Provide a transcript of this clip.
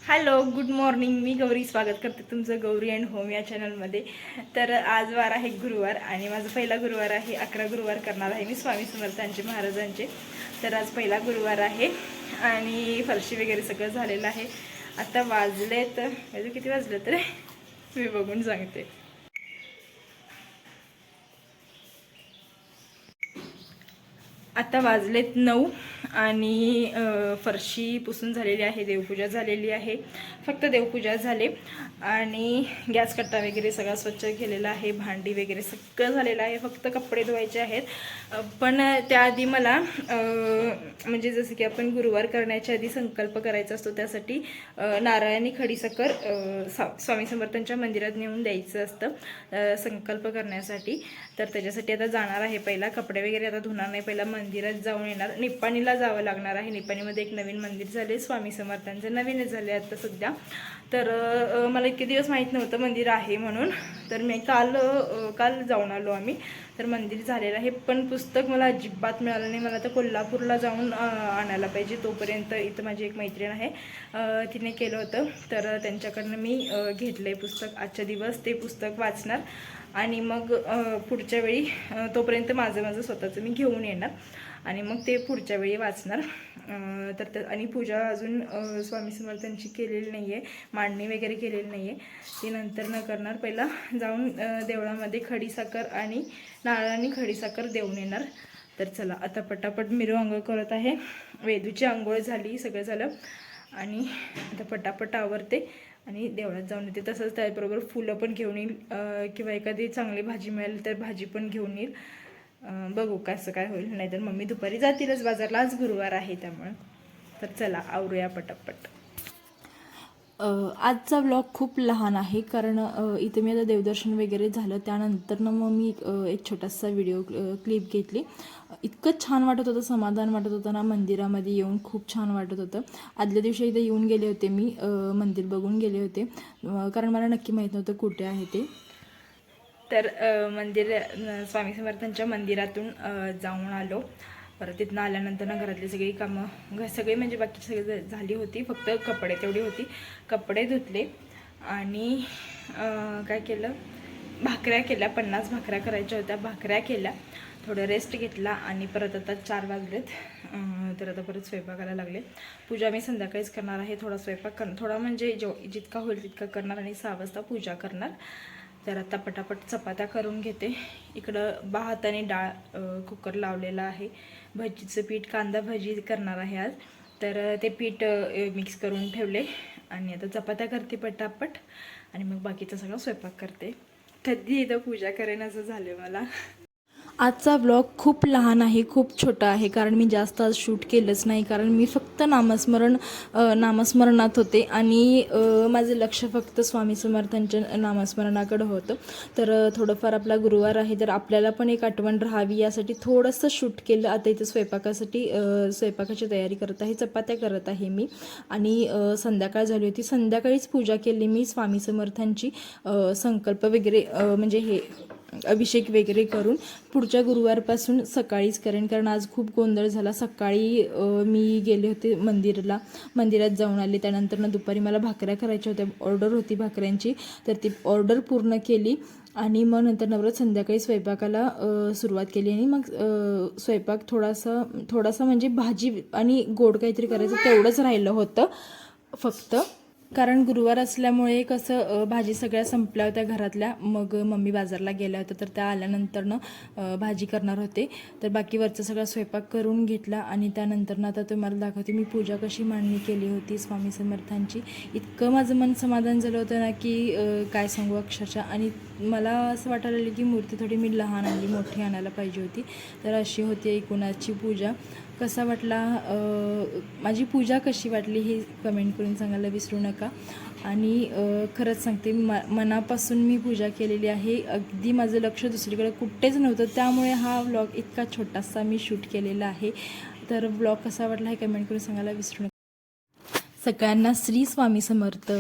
Hello, good morning. मी गौरी स्वागत करते तुमचं गौरी अँड होम या चॅनलमध्ये. तर आज वार आहे गुरुवार आणि माझा पहिला गुरुवार आहे. 11 गुरुवार करणार आहे मी स्वामी समर्थांचे महाराजांचे. तर आज पहिला गुरुवार आहे आणि फरशी वगैरे सगळं झालेलं आहे. आता वाजलेत किती वाजले तर मी बघून सांगते. आता वाजलेत 9 आणि फरशी पुसून झालेली आहे, देवपूजा झालेली आहे. फक्त देवपूजा झाले आणि गॅस कट्टा वगैरे सगळा स्वच्छ केलेला आहे. भांडी वगैरे सगळं झालेलं आहे. फक्त कपडे धुवायचे आहेत. पण त्याआधी मला म्हणजे जसं की आपण गुरुवार करण्याच्या आधी संकल्प करायचा असतो, त्यासाठी नारळ आणि खडीसाखर स्वामी समर्थांच्या मंदिरात नेऊन द्यायचं असतं संकल्प करण्यासाठी. तर त्याच्यासाठी आता जाणार आहे. पहिला कपडे वगैरे आता धुणार नाही, पहिला मंदिरात जाऊन येणार. निप्पाणीला जावं लागणार आहे. निप्पाणीमध्ये एक नवीन मंदिर झाले स्वामी समर्थांचं, नवीनच झाले आता सध्या. तर मला इतके दिवस माहीत नव्हतं मंदिर आहे म्हणून. तर मी काल जाऊन आलो आम्ही. तर मंदिर झालेलं आहे, पण पुस्तक मला अजिबात मिळालं नाही. मला तर कोल्हापूरला जाऊन आणायला पाहिजे. तोपर्यंत इथं माझी एक मैत्रीण आहे, तिने केलं होतं. तर त्यांच्याकडनं मी घेतलं आहे पुस्तक. आजच्या दिवस ते पुस्तक वाचणार आणि मग पुढच्या वेळी तोपर्यंत माझं स्वतःचं मी घेऊन येणार आणि मग ते पुढच्या वेळी वाचणार. तर आणि पूजा अजून स्वामी समर्थांची केलेली नाही आहे, मांडणी वगैरे केलेली नाही आहे. ती नंतर न करणार. पहिला जाऊन देवळामध्ये खडीसाखर आणि नारळ आणि खडीसाखर देऊन येणार. तर चला आता पटापट मिरू आंघोळ करत आहे. वेदूची आंघोळ झाली, सगळं झालं आणि आता पटापट आवरते आणि देवळात जाऊन येते. तसंच त्याबरोबर फुलं पण घेऊन येईल किंवा एखादी चांगली भाजी मिळाली तर भाजी पण घेऊन येईल. बघू कसं काय होईल. नाहीतर मम्मी दुपारी जातीलच बाजारला, आज गुरुवार आहे त्यामुळं. तर चला आवरूया पटापट. आजचा व्लॉग खूप लहान आहे कारण इथे मी आता देवदर्शन वगैरे झालं, त्यानंतर मग मी एक छोटासा व्हिडिओ क्लिप घेतली. इतकं छान वाटत होतं, समाधान वाटत होतं ना मंदिरामध्ये येऊन, खूप छान वाटत होतं. आदल्या दिवशी इथे येऊन गेले होते मी, मंदिर बघून गेले होते कारण मला नक्की माहीत नव्हतं कुठे आहे ते. तर स्वामी समर्थांच्या मंदिरातून जाऊन आलो. परत तिथनं आल्यानंतर ना घरातली सगळी कामं सगळे म्हणजे बाकी सगळी झाली होती. फक्त कपडे तेवढी होती. कपडे धुतले आणि काय केलं, भाकऱ्या केल्या. 50 भाकऱ्या करायच्या होत्या, भाकऱ्या केल्या. थोडं रेस्ट घेतला आणि परत आता 4 वाजलेत. तर आता परत स्वयंपाकाला लागले. पूजा मी संध्याकाळीच करणार आहे. थोडा स्वयंपाक थोडा म्हणजे जितका होईल तितका करणार आणि 6 वाजता पूजा करणार. तर आता पटापट चपात्या करून घेते. इकडं भात आणि डाळ कुकर लावलेला आहे. भजीचं पीठ, कांदा भजी करणार आहे आज. तर ते पीठ मिक्स करून ठेवले आणि आता चपात्या करते पटापट आणि मग बाकीचा सगळा स्वयंपाक करते. कधी इथं पूजा करेन असं झालं मला. आजचा व्लॉग खूप लहान आहे, खूप छोटा आहे कारण मी जास्त आज शूट केलंच नाही. कारण मी फक्त नामस्मरणात होते आणि माझं लक्ष फक्त स्वामी समर्थांच्या नामस्मरणाकडं होतं. तर थोडंफार आपला गुरुवार आहे तर आपल्याला पण एक आठवण राहावी यासाठी थोडंसं शूट केलं. आता इथं स्वयंपाकाची तयारी करत आहे, चपात्या करत आहे मी आणि संध्याकाळ झाली होती. संध्याकाळीच पूजा केली मी स्वामी समर्थांची, संकल्प वगैरे म्हणजे हे अभिषेक वगैरे करून पुढच्या गुरुवारपासून सकाळीच करेन कारण आज खूप गोंधळ झाला. सकाळी मी गेले होते मंदिरात जाऊन आले. त्यानंतर दुपारी मला भाकऱ्या करायच्या होत्या, ऑर्डर होती भाकऱ्यांची, तर ती ऑर्डर पूर्ण केली आणि मग नंतर संध्याकाळी स्वयंपाकाला सुरुवात केली. आणि मग स्वयंपाक थोडासा म्हणजे भाजी आणि गोड काहीतरी करायचं तेवढंच राहिलं होतं फक्त. कारण गुरुवार असल्यामुळे कसं भाजी सगळ्या संपल्या होत्या घरातल्या. मग मम्मी बाजारला गेल्या होत्या तर त्या आल्यानंतरनं भाजी करणार होते. तर बाकी वरचा सगळा स्वयंपाक करून घेतला आणि त्यानंतरनं आता तुम्हाला दाखवते मी पूजा कशी मांडणी केली होती स्वामी समर्थांची. इतकं माझं मन समाधान झालं होतं ना की काय सांगू अक्षरशः. आणि मला असं वाटायला लागलं की मूर्ती थोडी मी लहान आणली, मोठी आणायला पाहिजे होती. तर अशी होती एकूणाची पूजा. कसा वाटला, माझी पूजा कशी वाटली हे कमेंट करून सांगायला विसरू नका. आणि खरंच सांगते मनापासून मी पूजा केलेली आहे. अगदी माझं लक्ष दुसरीकडे कुठेच नव्हतं, त्यामुळे हा व्लॉग इतका छोटासा मी शूट केलेला आहे. तर व्लॉग कसा वाटला हे कमेंट करून सांगायला विसरू नका. सगळ्यांना श्री स्वामी समर्थ.